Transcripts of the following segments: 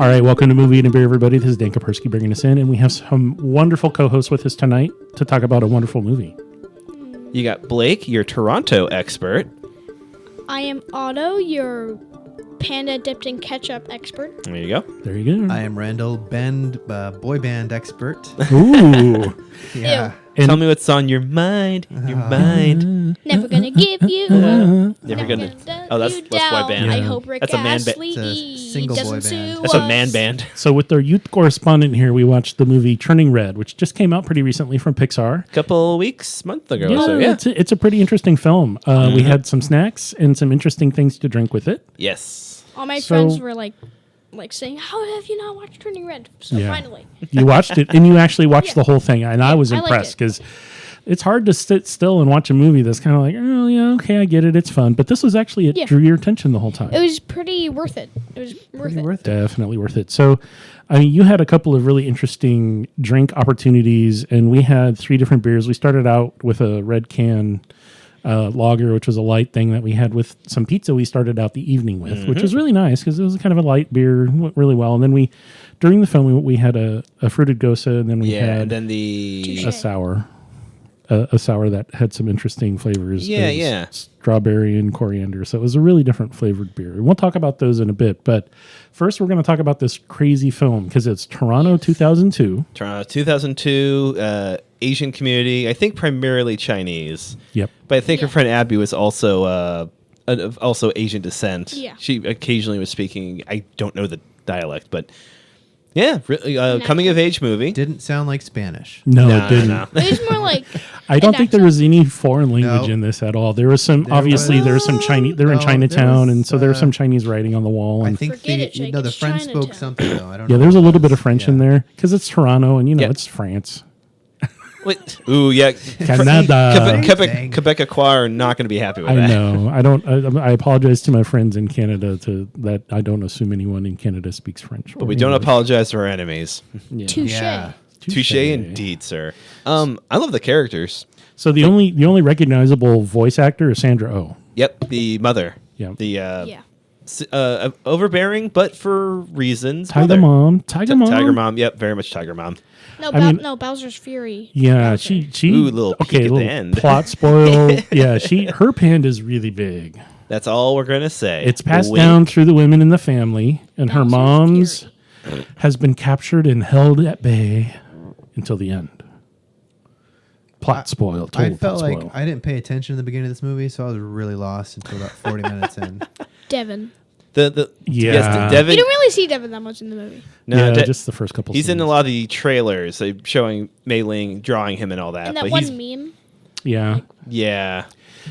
All right, welcome to Movie and a Beer, everybody. This is Dan Kapersky bringing us in, and we have some wonderful co-hosts with us tonight to talk about a wonderful movie. You got Blake, your Toronto expert. I am Otto, your panda dipped in ketchup expert. There you go. There you go. I am Randall, boy band expert. Ooh. Yeah. Ew. Tell me what's on your mind. Your mind. Never gonna give you Never gonna. Oh, that's boy band. I hope Rick That's a man Astley It's a single boy doesn't band. sue That's a us. man band. So with our youth correspondent here, we watched the movie Turning Red, which just came out pretty recently from Pixar. Couple weeks, month ago. Yeah, or so, yeah. it's a pretty interesting film. We had some snacks and some interesting things to drink with it. Yes. All my So- friends were like saying, "How have you not watched Turning Red?" So Yeah. finally, You watched it, and you actually watched Yeah. the whole thing, and I was I liked impressed it. because it's hard to sit still and watch a movie that's kind of like, oh, yeah, okay, I get it, it's fun. But this was actually, it Yeah. drew your attention the whole time. it was pretty worth it. It was worth it. Definitely worth it. So, I mean, you had a couple of really interesting drink opportunities, and we had 3 different beers. We started out with a red can lager, which was a light thing that we had with some pizza we started out the evening with, which was really nice because it was kind of a light beer, went really well. And then during the film, we had a fruited Gose, and then we Yeah, had and then the... a sour. A sour that had some interesting flavors. Yeah, It was yeah. strawberry and coriander. So it was a really different flavored beer. And we'll talk about those in a bit. But first, we're going to talk about this crazy film because it's Toronto 2002. Toronto 2002, Asian community, I think primarily Chinese. Yep. But I think her Yeah. friend Abby was also Asian descent. Yeah. She occasionally was speaking, I don't know the dialect, but yeah, really, coming of age movie. Didn't sound like Spanish. No, No, it didn't. no. It was more like I don't an think there accent. was any foreign language No. in this at all. There was some, obviously, there was some Chinese, they were in No, Chinatown, there was, and so there was some Chinese writing on the wall. I And think Forget it, Jake, the it's French spoke Chinatown. something though. I don't yeah, know. there's a what little it bit of was. French Yeah. in there because it's Toronto, and Yeah. it's France. Wait, ooh, yeah. Canada. Quebecois are not going to be happy with I that. know. I apologize to my friends in Canada that I don't assume anyone in Canada speaks French. But we don't apologize to our enemies. Yeah. touche. Yeah. Touche indeed, sir. I love the characters. So the only recognizable voice actor is Sandra Oh. Yep, the mother. Yeah. The Yeah. overbearing, but for reasons. Tiger mother. Mom. Tiger Mom. Tiger Mom. Yep, very much Tiger Mom. No, I mean- no, Bowser's Fury. Yeah, Bowser. she Ooh, little peek at the little end. plot spoil. Yeah, her panda is really big. That's all we're gonna say. It's passed Wink. down through the women in the family, and her Bowser's mom's Fury. has been captured and held at bay until the end. Plot spoil. I Total felt plot like spoil. I didn't pay attention in the beginning of this movie, so I was really lost until about 40 minutes in. Devin. The Yeah. yes, Devin. You don't really see Devin that much in the movie. No, yeah, just the first couple. he's in scenes. a lot of the trailers, showing Mei Ling drawing him and all that. And that but one he's meme. Yeah. yeah,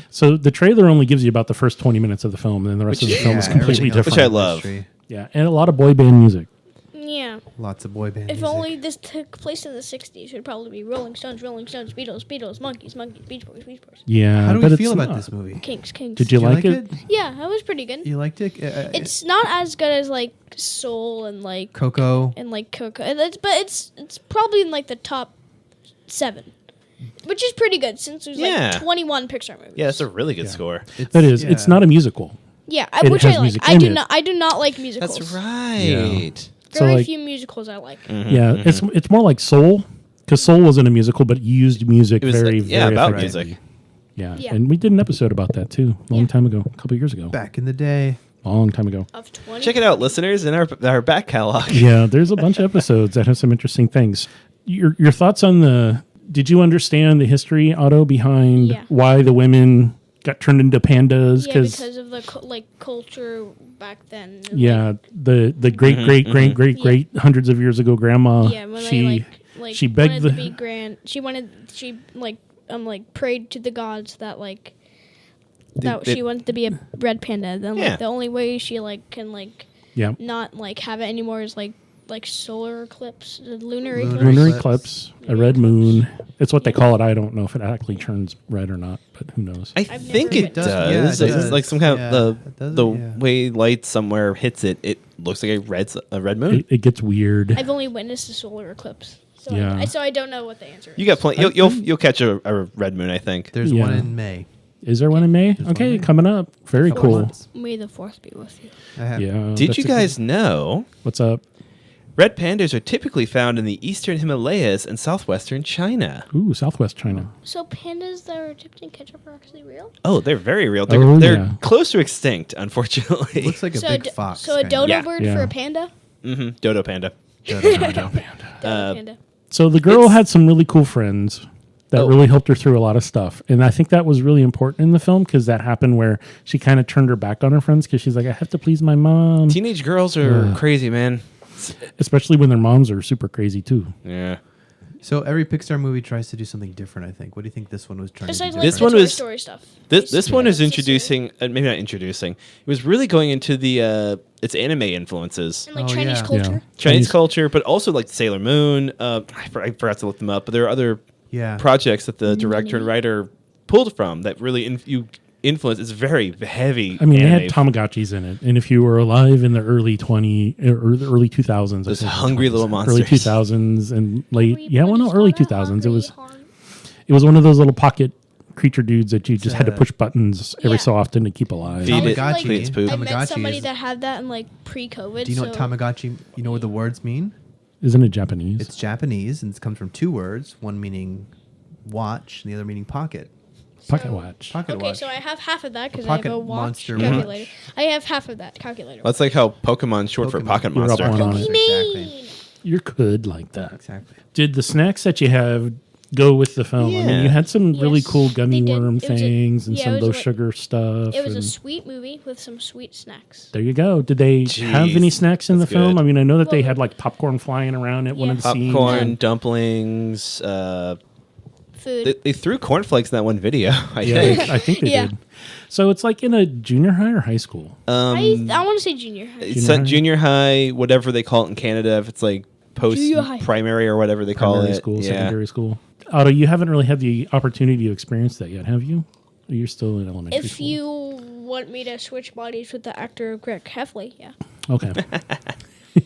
So the trailer only gives you about the first 20 minutes of the film, and then the rest of the film is completely everything else different. Which I love. Mystery. Yeah, and a lot of boy band music. Yeah. Lots of boy band If music. only this took place in the 60s, it would probably be Rolling Stones, Beatles, Monkeys, Beach Boys. Yeah. How do but we it's feel about not. this movie? Kinks. Did you like it? Yeah, that was pretty good. You liked it? It's not as good as like Soul and like Coco. Coco, and but it's probably in like the top 7, which is pretty good since there's Yeah. like 21 Pixar movies. yeah, that's a really good score. That is. It's not a musical. Yeah, It which has I like. music in it. I do not like musicals. That's right. So, Very like- few musicals I like. Yeah, it's more like Soul, because Soul wasn't a musical, but used music It was very, like, yeah, very about effectively. music. Yeah. Yeah. And we did an episode about that too, a long Yeah. time ago, a couple years ago, Back in the day. long time ago. Of 20. Check it out, listeners, in our back catalog. Yeah, there's a bunch of episodes that have some interesting things. Your thoughts on did you understand the history, Otto, behind Yeah. why the women got turned into pandas? Yeah, because of the culture back then. and, yeah, the great great hundreds of years ago grandma, Like, yeah, when she they she begged wanted the to be grand. She prayed to the gods that she wanted to be a red panda. Then Yeah. the only way she can yeah. not have it anymore is like solar eclipse, lunar Lunar eclipse. Lunar eclipse. eclipse, a red moon. It's what they call it. I don't know if it actually turns red or not, but who knows? I I've think never it been- does. Yeah, it It's does. like some kind Yeah, of it does, the yeah. way light somewhere hits it. It looks like a red moon. It gets weird. I've only witnessed a solar eclipse, so Yeah. I don't know what the answer is. You got plenty. You'll catch a red moon. I think. There's Yeah. one in May. Is there one in May? Okay, coming up. Very Couple cool. months. May the 4th be with you. I have. Yeah. Did that's you a guys know What's up? red pandas are typically found in the eastern Himalayas and southwestern China? Ooh, Southwest China. So pandas that are dipped in ketchup are actually real? Oh, they're very real. They're, Oh, they're yeah. close to extinct, unfortunately. Looks like a So big fox. So a dodo kinda. Yeah. bird Yeah. for a panda? Dodo panda. Dodo Uh, panda. So the girl had some really cool friends that Oh. really helped her through a lot of stuff. And I think that was really important in the film because that happened where she kind of turned her back on her friends because she's like, I have to please my mom. Teenage girls are Yeah. crazy, man. Especially when their moms are super crazy too. Yeah. So every Pixar movie tries to do something different, I think. What do you think this one was trying Besides to do? like This the one Toy was- Story stuff. This one is It's a introducing, maybe not introducing. It was really going into the its anime influences, And like Oh, Chinese yeah. culture. Chinese culture, but also like Sailor Moon. I forgot to look them up, but there are other Yeah. projects that the director and writer pulled from that really influence. It's very heavy. I mean, they had anime. Tamagotchis in it. And if you were alive in the early 2000s, I Those think, hungry little early monsters. 2000s and late, yeah, well, no, Everybody's early got a 2000s. hungry It was one of those little pocket creature dudes that you just had to a- push buttons every Yeah. so often to keep alive. Feed it, Tamagotchi. clean its poop. I met Tamagotchi somebody is- that had that in like pre-COVID. Do you know what so Tamagotchi, you know what the words mean? Isn't it Japanese? It's Japanese, and it comes from two words, one meaning watch, and the other meaning pocket. Pocket watch. Pocket Okay, watch. so I have half of that because I have pocket a watch monster calculator. watch. I have half of that calculator. That's like how Pokemon's short for Pokemon. Pocket You're up Monster. on it. Exactly. You're good like that. Exactly. Did the snacks that you have go with the film? I mean, Yeah. you had some really Yes, cool gummy they did. worm It was a- things and yeah, some it of was those like- sugar stuff. It was a and sweet movie with some sweet snacks. there you go. Did they have Jeez, any snacks in the that's film? good. I mean, I know that they Well- had like popcorn flying around at one of the Yeah. scenes. Popcorn, dumplings. Food. They threw cornflakes in that one video. I Yeah, think. I think they Yeah. did. So it's like in a junior high or high school. I want to say junior high. It's Junior high? junior high, whatever they call it in Canada. If it's like post Junior high. primary or whatever they call Primary it. school, Yeah. secondary school. Otto, you haven't really had the opportunity to experience that yet, have you? You're still in elementary If school. you want me to switch bodies with the actor Greg Heffley, yeah. Okay.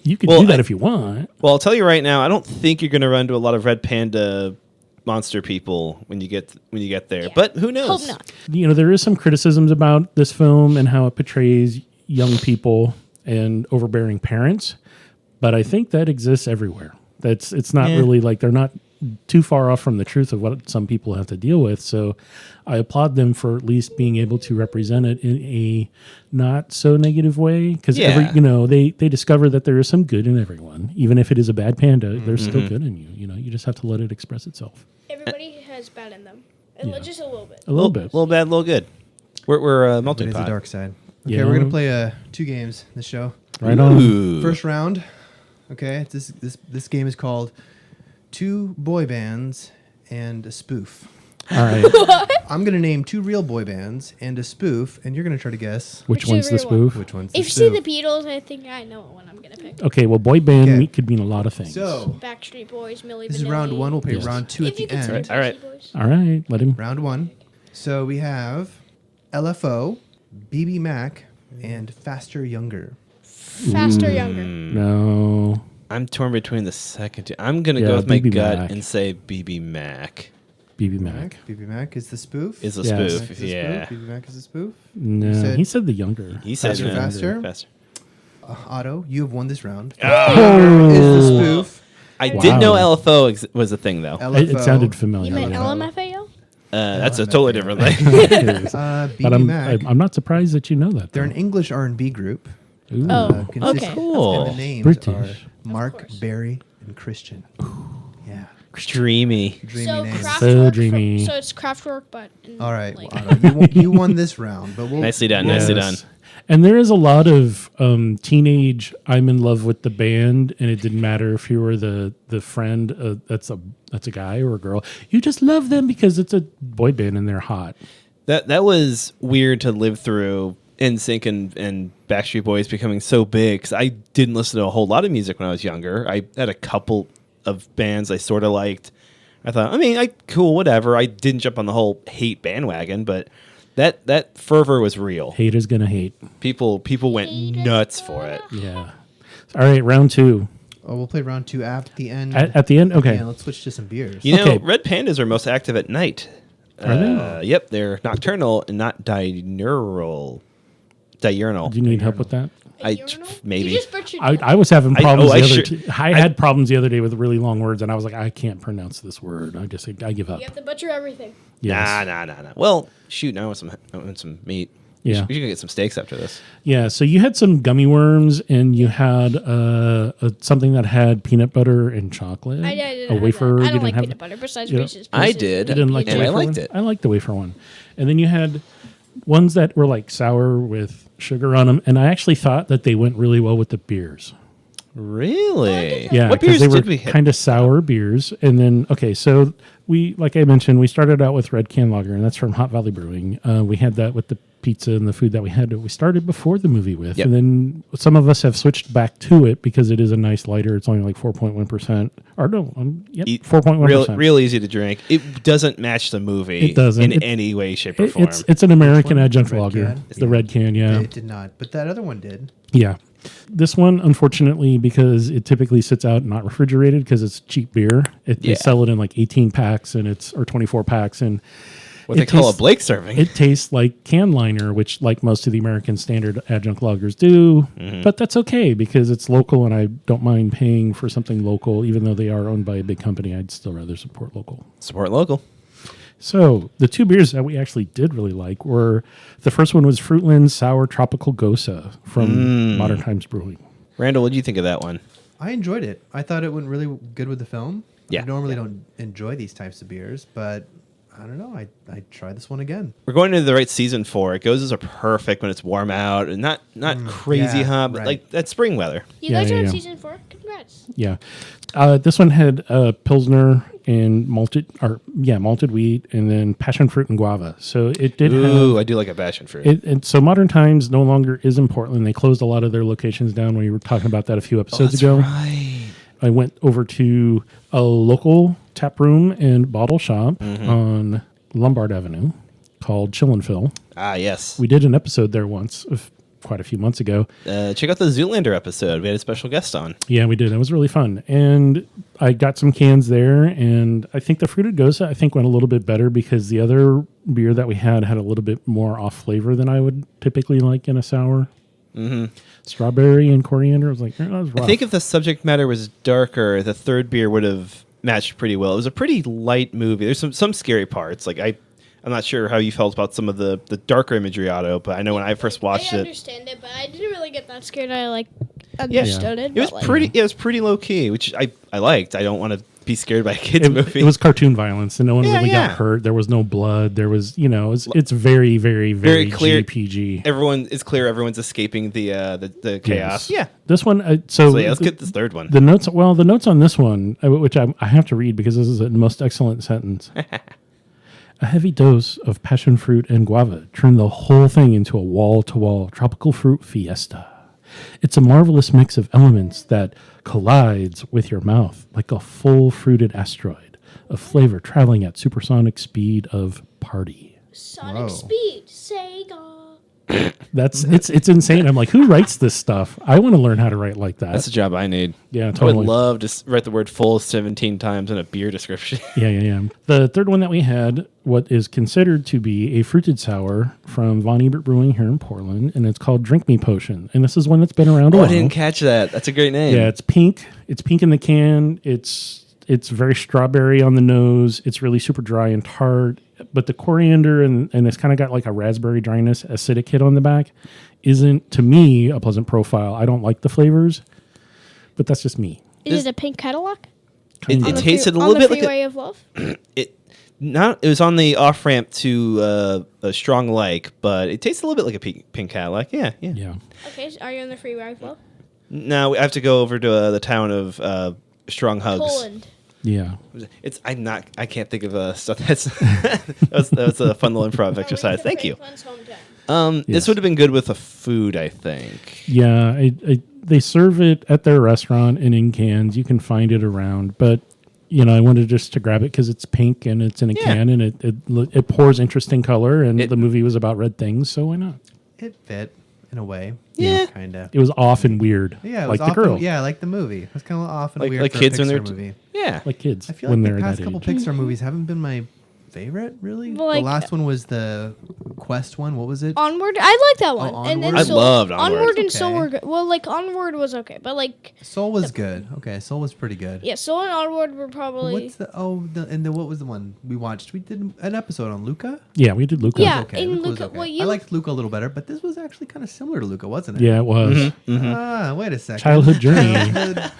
You could Well, do that I- if you want. Well, I'll tell you right now, I don't think you're going to run into a lot of red panda monster people when you get there. Yeah. But who knows? Hope not. You know, there is some criticisms about this film and how it portrays young people and overbearing parents, but I think that exists everywhere. It's not Yeah. really like they're not too far off from the truth of what some people have to deal with. So I applaud them for at least being able to represent it in a not so negative way. Because Yeah. they discover that there is some good in everyone, even if it is a bad panda. There's Mm-hmm. still good in you. You know, you just have to let it express itself Everybody has bad in them. Yeah. Just a little bit. a little bit. Little bad, little good. We're But melting it's the pot. dark side. Okay, Yeah. we're gonna play two games in this show. Right on. Ooh. First round. Okay, this game is called Two Boy Bands and a Spoof. All right. I'm gonna name two real boy bands and a spoof, and you're gonna try to guess Which Which is one's the the real one? spoof? which one's the If you see spoof. the Beatles, I think I know what one I'm gonna pick. Okay, well, boy band Okay. could mean a lot of things. So Backstreet Boys, Millie this is Vanilli. round one. We'll play Yes. round two at If you the consider end. All right. Backstreet Boys. All right, let him. Round one. So we have LFO, BB Mac, and Faster Younger. Faster, younger. No. I'm torn between the second two. I'm going to Yeah, go with my BB gut Mac. and say BB Mac BB Mac. BB Mac is the spoof. is a Yes. BB spoof. Mac is the Yeah. spoof. BB Mac is the spoof. No, said- he said the younger. He said Faster, no. faster? Faster. Otto, you have won this round. Ah. Is the spoof. I Wow. did know LFO was a thing, though. It sounded You familiar. meant yeah. LMFAO? That's a totally different thing. It is. BB But Mac. I'm not surprised that you know that. They're though. an English R&B group. Ooh. Oh. Consistent- Okay. Cool. And the names British. are Mark, course. Barry, and Christian. Yeah. Dreamy. Dreamy So names. Kraftwerk. dreamy. So it's Kraftwerk, but in, All right, like, well, Otto, you won this round, but we'll Nicely done. Yes. Nicely done. And there is a lot of teenage I'm in love with the band, and it didn't matter if you were the friend that's a guy or a girl. You just love them because it's a boy band and they're hot. That was weird to live through. NSYNC and Backstreet Boys becoming so big, because I didn't listen to a whole lot of music when I was younger. I had a couple of bands I sort of liked. I thought, cool, whatever. I didn't jump on the whole hate bandwagon, but that fervor was real. Haters gonna hate. People went nuts for it. Yeah. All right, round two. Oh, we'll play round two at the end. At the end, okay. Yeah, let's switch to some beers. You know, Okay. red pandas are most active at night. Are they? Yep, they're nocturnal and not diurnal. Diurnal. Do you need help with that? Maybe. You just butchered I was having problems I had problems the other day with really long words, and I was like, I can't pronounce this word. I give up. You have to butcher everything. Yes. Nah. Well, shoot, now I want some meat. Yeah. We should get some steaks after this. Yeah, so you had some gummy worms, and you had something that had peanut butter and chocolate. I didn't a wafer. I You don't like have peanut butter besides you know, Reese's I Pieces. did. You didn't like And the I wafer liked one? it. I liked the wafer one. And then you had ones that were like sour with sugar on them, and I actually thought that they went really well with the beers. Really? Yeah, What because beers they were did we hit? kind of sour beers. And then, okay, so we, like I mentioned, we started out with Red Can Lager, and that's from Hot Valley Brewing. We had that with the pizza and the food that we had. We started before the movie with, Yep. and then some of us have switched back to it because it is a nice lighter. It's only like 4.1%, or no, yep, 4.1%. Real easy to drink. It doesn't match the movie. It doesn't. in any way, shape, or form. It's an American one? adjunct Red lager. can? It's the Red Can, yeah. It did not, but that other one did. Yeah. This one, unfortunately, because it typically sits out not refrigerated because it's cheap beer. They Yeah. sell it in like 18 packs or 24 packs, and What they it call a tastes- Blake serving. It tastes like can liner, which like most of the American standard adjunct lagers do. Mm-hmm. But that's okay because it's local, and I don't mind paying for something local, even though they are owned by a big company. I'd still rather support local. Support local. So the two beers that we actually did really like were, the first one was Fruitland Sour Tropical Gose from Modern Times Brewing. Randall, what do you think of that one? I enjoyed it. I thought it went really good with the film. Yeah. I normally don't enjoy these types of beers, but I don't know. I try this one again. We're going into the right season for it. Goses are perfect when it's warm out and not crazy yeah, hot, but right. like that spring weather. You Yeah, guys yeah, are in yeah. season 4? Congrats. Yeah. This one had Pilsner and malted wheat, and then passion fruit and guava. So it did Ooh, have... I do like a passion fruit. And so Modern Times no longer is in Portland. They closed a lot of their locations down. We were talking about that a few episodes ago. Right. I went over to a local tap room and bottle shop on Lombard Avenue called Chill and Phil. Ah, yes. We did an episode there once, quite a few months ago. Check out the Zoolander episode. We had a special guest on. Yeah, we did. It was really fun. And I got some cans there, and I think the Fruited Gose, went a little bit better because the other beer that we had a little bit more off flavor than I would typically like in a sour. Strawberry and coriander. I was like, that was rough. I think if the subject matter was darker, the third beer would have matched pretty well. It was a pretty light movie. There's some scary parts. Like I'm not sure how you felt about some of the darker imagery, Otto, but I know when I first watched I it, understand it, but I didn't really get that scared. I understood it. it was but, like, pretty. It was pretty low key, which I liked. I don't want to be scared by a kids movie. It was cartoon violence, and no one Yeah, really yeah. got hurt. There was no blood. There was, it's very, very, very clear. GPG. It's clear everyone's escaping the chaos. Yes. Yeah. This one, So yeah, let's get this third one. The notes. Well, the notes on this one, which I have to read because this is the most excellent sentence. A heavy dose of passion fruit and guava turned the whole thing into a wall-to-wall tropical fruit fiesta. It's a marvelous mix of elements that collides with your mouth like a full fruited asteroid, a flavor traveling at supersonic speed of party. Sonic Whoa. Speed, Sega. It's insane. I'm like, who writes this stuff? I want to learn how to write like that. That's a job I need. Yeah, I totally. would love to write the word full 17 times in a beer description. Yeah. The third one that we had, what is considered to be a fruited sour from Von Ebert Brewing here in Portland, and it's called Drink Me Potion. And this is one that's been around a Oh, while. I didn't catch that. That's a great name. Yeah, it's pink. It's pink in the can. It's very strawberry on the nose. It's really super dry and tart. But the coriander and it's kind of got like a raspberry dryness, acidic hit on the back, isn't to me a pleasant profile. I don't like the flavors, but that's just me. Is it a pink Cadillac? It tasted a on little the bit like Freeway of Love? it was on the off ramp to a strong like, but it tastes a little bit like a pink Cadillac. Yeah. Yeah. Okay, so are you on the Freeway of Love? No, I have to go over to the town of Strong Hugs. Poland. Yeah. I can't think of stuff that's a fun little improv exercise. Thank you. Franklin's hometown. This Yes. would have been good with a food, I think. Yeah. They serve it at their restaurant and in cans. You can find it around, but I wanted just to grab it because it's pink and it's in a can and it pours interesting color, and the movie was about red things, so why not? It fit in a way. Yeah. Kind of. It was off and weird. Yeah, it like was the girl. Yeah, like the movie. It was kind of off and Like weird for kids a when Pixar they're movie. Yeah. Like kids I feel when like they're the past that couple age. Pixar movies haven't been my favorite, really. Well, like- the last one was the Quest one. What was it? Onward, I like that one. And then Onward? I loved Onward. Onward and Okay. Soul were good. Well, like Onward was okay, but like Soul was good. Okay, Soul was pretty good. yeah, Soul and Onward were probably What's what was the one we watched? We did an episode on Luca. Yeah, we did Luca. Yeah. Okay, in Luca was Luca- okay. well, I you- liked Luca a little better, but this was actually kind of similar to Luca, wasn't it? Yeah, it was. Ah, wait a second. Childhood journey.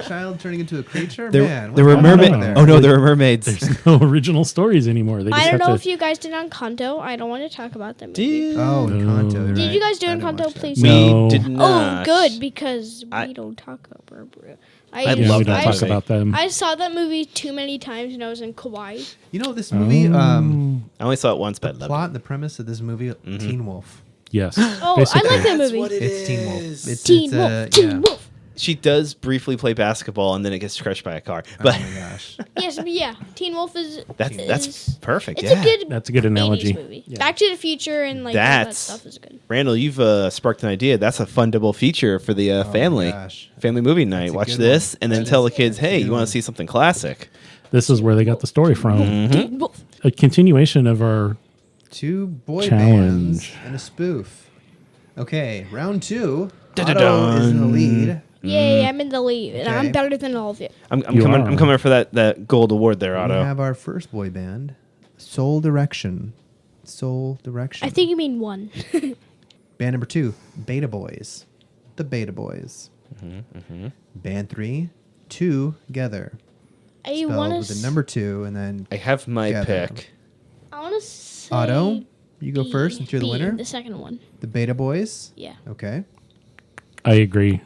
Child turning into a creature. There, Man, there were what's going on mermaids. there? Oh no, there were mermaids. There's no original stories anymore. They just I don't have know to, if you guys did on Kanto. I don't want to talk about them. Dude. Oh, Encanto. No. right. Did you guys do I didn't Encanto, watch that. please? No. We did Oh, not. good, because I- we don't talk about Barbara. I Yeah, love we that don't talk movie. about them. I saw that movie too many times when I was in Kauai. You know this movie? Oh. I only saw it once, but I loved Plot and the premise of this movie: Teen Wolf. Yes. Oh, basically. I like that movie. what it It's Teen Wolf. is. It's Teen Wolf. yeah. Teen Wolf. She does briefly play basketball, and then it gets crushed by a car. Oh But my gosh. Yes, but yeah, Teen Wolf is that's perfect. It's Yeah, a good That's a good analogy. 80s movie. Back to the Future and like all that That's- stuff is good. Randall, you've sparked an idea. That's a fun double feature for the family. gosh. Family movie night. a Watch good this, one. and then That tell is- the kids, that's a "Hey, good you want one. to see something classic?" This is where they got the story from. Teen Wolf. A continuation of our 2 boy Challenge. bands and a spoof. Okay, round 2. Dun-dun-dun. Otto is in the lead. Yay, I'm in the lead, and I'm Okay. better than all of you. I'm You coming. are. I'm coming for that gold award there, We Otto. have our first boy band, Soul Direction. Soul Direction. I think you mean one. Band number 2, Beta Boys. The Beta Boys. Band 3, Together. I Spelled want with to. the number 2 and then I have my Together. pick. I want to say. Otto. You go B, first since you're the B, winner. The second one. The Beta Boys. Yeah. Okay. I agree.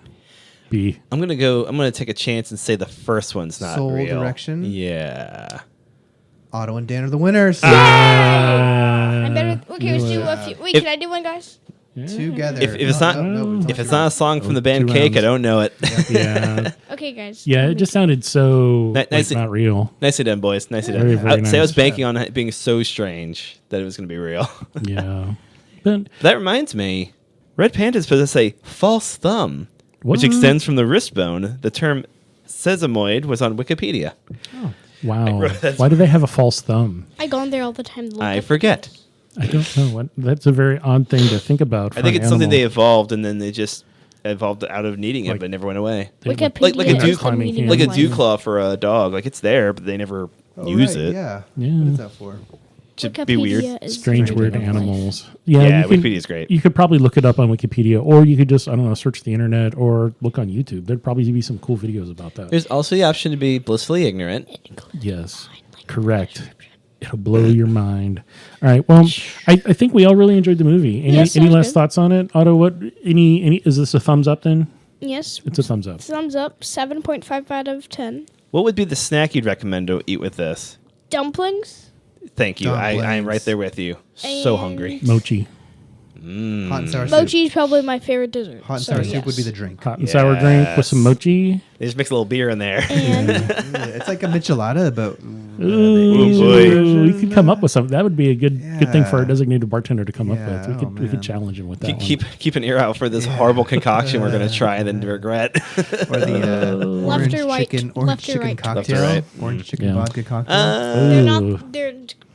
B. I'm gonna take a chance and say the first one's not Soul real. Direction? Yeah. Otto and Dan are the winners. I'm better. Okay, let's do a few. Wait, If- can I do one, guys? Together. If it's not if it's not a song from the band 2 Cake, I rounds. don't know it. Yeah. Okay, guys. Yeah, it just sounded so Nice- like, not real. Nicely done, boys. Nicely done. Very, very Say I was nice. banking on it being so strange that it was going to be real. Yeah. But That reminds me, Red Panda's supposed to say false thumb, which What? extends from the wrist bone. The term sesamoid was on Wikipedia. wow. That's- Why do they have a false thumb? I go on there all the time. To look I up forget. things. I don't know. What That's a very odd thing to think about. I think for it's an something they animal. evolved and then they just evolved out of needing it, Like- but it never went away. They- Wikipedia like a is dew- the climbing meaning hand. Like of a life. dew claw for a dog. Like it's there, but they never Oh, use right, it. Yeah. Yeah. What is that for? Should be weird. Wikipedia is the Strange meaning weird of life. animals. Yeah, Yeah, you can- Wikipedia's great. You could probably look it up on Wikipedia, or you could just, I don't know, search the internet or look on YouTube. There'd probably be some cool videos about that. There's also the option to be blissfully ignorant. Yes, correct. It'll blow your mind. All right. Well, I think we all really enjoyed the movie. Any, Yeah, any sounds last good. thoughts on it, Otto? What? Any? Is this a thumbs up then? Yes. It's a thumbs up. Thumbs up. 7.5 out of 10. What would be the snack you'd recommend to eat with this? Dumplings. Thank you. I'm Dumplings. right there with you. So And- hungry. Mochi, Hot and sour soup. Mochi is probably my favorite dessert. Hot and so sour soup yes. would be the drink. hot and sour drink with some Yes. mochi. They just mix a little beer in there. And Yeah, it's like a michelada, but Ooh, boy. we could come up with something. That would be a good thing for Yeah. a designated bartender to come up Yeah, with. We oh, could man. challenge him with that keep, one. keep an ear out for this horrible concoction we're going to try and then regret. or the Left orange or right? chicken, Left or right? cocktail, Left or right. orange chicken Yeah. vodka cocktail. they're Ooh. not.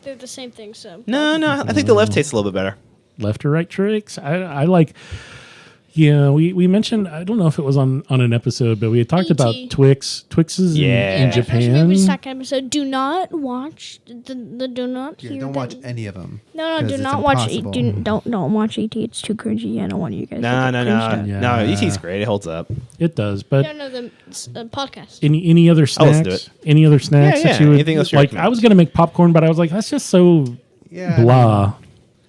They're the same thing. So No, I think the left tastes a little bit better. Left or right tricks. I like. Yeah, we mentioned. I don't know if it was on an episode, but we had talked about E.T.. Twixes Yeah. in especially Japan. every second episode. Do not watch the do not Yeah, hear. don't the- watch any of them. No, 'cause do it's not watch. impossible. Don't watch ET. It's too cringy. I don't want you guys. No. to get cringed out. Yeah. No, ET's great. It holds up. It does, but No, the podcast. any other I'll listen to snacks? Any other snacks Yeah, that you would anything else you like? recommend? I was gonna make popcorn, but I was like, that's just so Yeah. blah.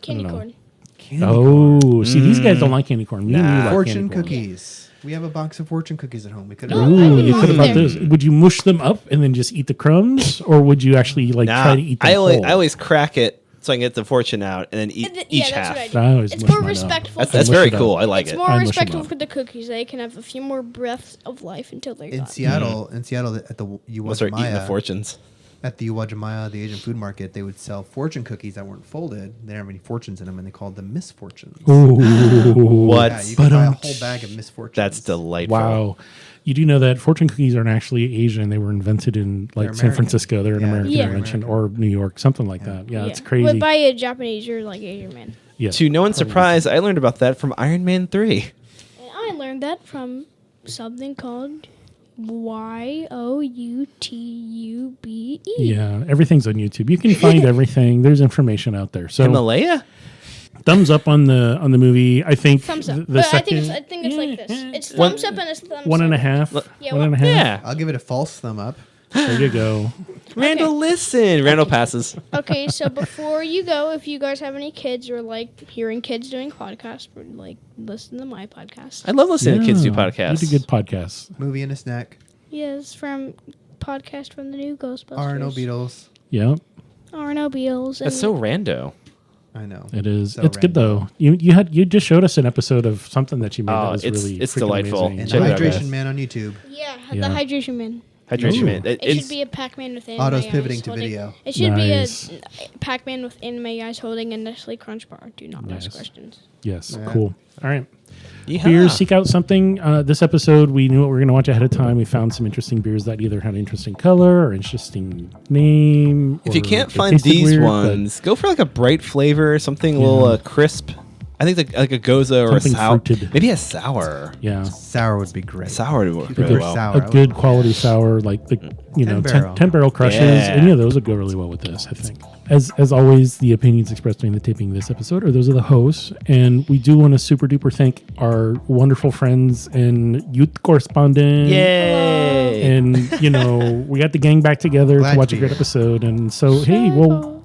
Candy I don't know. corn. Candy Oh, see, these guys don't like candy corn. Me and you Nah. like fortune candy corn. cookies. We have a box of fortune cookies at home. We could. Oh, I Ooh, didn't you know could have brought there. this. Would you mush them up and then just eat the crumbs, or would you actually like Nah, try to eat them I whole? always crack it so I can get the fortune out and then eat each yeah, that's half. what I do. I always It's mush more mine up. respectful. That's for mush very it up. cool. I like It's it. more I mush 'em respectful up. for the cookies. They can have a few more breaths of life until they're in gone. Seattle, at the you What's watch our eating the Maya. fortunes? at the Uwajimaya, the Asian food market, they would sell fortune cookies that weren't folded. They didn't have any fortunes in them, and they called them misfortunes. What? Yeah, you could buy a whole bag of misfortunes. That's delightful. Wow. You do know that fortune cookies aren't actually Asian. They were invented in like They're San American. Francisco. They're an Yeah, American yeah. invention, or New York, something like that. Yeah, it's crazy. But by a Japanese or like Asian man. Yeah. To no one's surprise, I learned about that from Iron Man 3. And I learned that from something called YOUTUBE. Yeah, everything's on YouTube. You can find everything. There's information out there. So Himalaya? thumbs up on the movie. I think Thumbs up. the But I second think it's like this. It's One- thumbs up and it's thumbs one and a up. half. Yeah, one and a half. Yeah. I'll give it a false thumb up. There you go. Randall, Okay. listen. Randall passes. Okay, so before you go, if you guys have any kids or like hearing kids doing podcasts, or like listen to my podcast. I love listening to kids do Yeah, podcasts. You do good podcasts. Movie and a snack. Yes, from podcast from the new Ghostbusters. R&O Beatles. Yeah, R&O Beatles. That's so rando. I know. it is. So It's good though. You just showed us an episode of something that you made. Oh, that was really it's freaking delightful. amazing. And Check the it out, Hydration guys. Man on YouTube. Yeah, Yeah. the Hydration Man. Hydration Ooh. Man. It It's, should be a Pac-Man with anime Auto's eyes pivoting to holding- video. It should Nice. be a Pac-Man with anime eyes holding a Nestle Crunch bar. Do not Nice. ask questions. Yes, Yeah. cool. All right. Yeehaw. Beers, seek out something. This episode, we knew what we were going to watch ahead of time. We found some interesting beers that either had an interesting color or interesting name. If you or can't they find tasted these weird, but ones, go for like a bright flavor, something a little crisp. I think like a Gose or Something a sour. fruited. Maybe a sour. Yeah. Sour would be great. Sour would work Super really good well. sour. A good quality sour, like the 10 barrel. 10 barrel crushes. Yeah. Any of those would go really well with this, I think. As always, the opinions expressed during the taping of this episode are those of the hosts, and we do want to super duper thank our wonderful friends and youth correspondent. Yay! And we got the gang back together Glad to watch to a be great here. episode, and so hey, we'll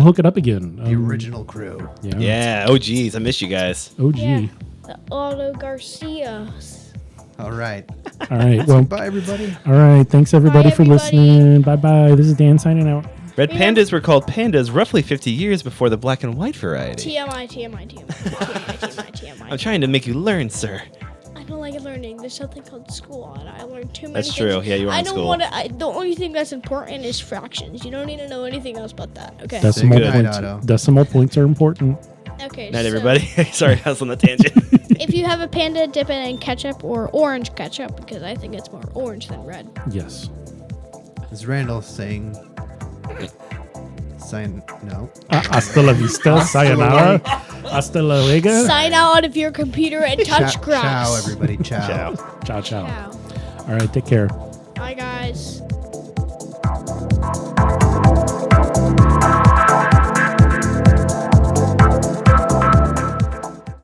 hook it up again. The original crew. Yeah. Yeah. Oh, geez. I miss you guys. OG. Yeah, the Otto Garcia. All right. All right. Well. Bye, everybody. All right. Thanks everybody for everybody. listening. Bye bye. This is Dan signing out. Red pandas were called pandas roughly 50 years before the black and white variety. TMI, TMI, TMI, TMI, TMI, TMI. I'm trying to make you learn, sir. I don't like learning. There's something called school, and I learned too many That's things. true. Yeah, you were I in don't school. want to. The only thing that's important is fractions. You don't need to know anything else but that. Okay. Decimal good. points. Otto. Decimal points are important. Okay. Night, so everybody. Sorry, I was on the tangent. If you have a panda, dip it in ketchup or orange ketchup because I think it's more orange than red. Yes. Is Randall saying... Sign... No. Hasta la vista. Sayonara. Hasta luego. Sign out of your computer and touch Ciao, grass. ciao, everybody. Ciao. Ciao. Ciao, ciao. Ciao. All right. Take care. Bye, guys.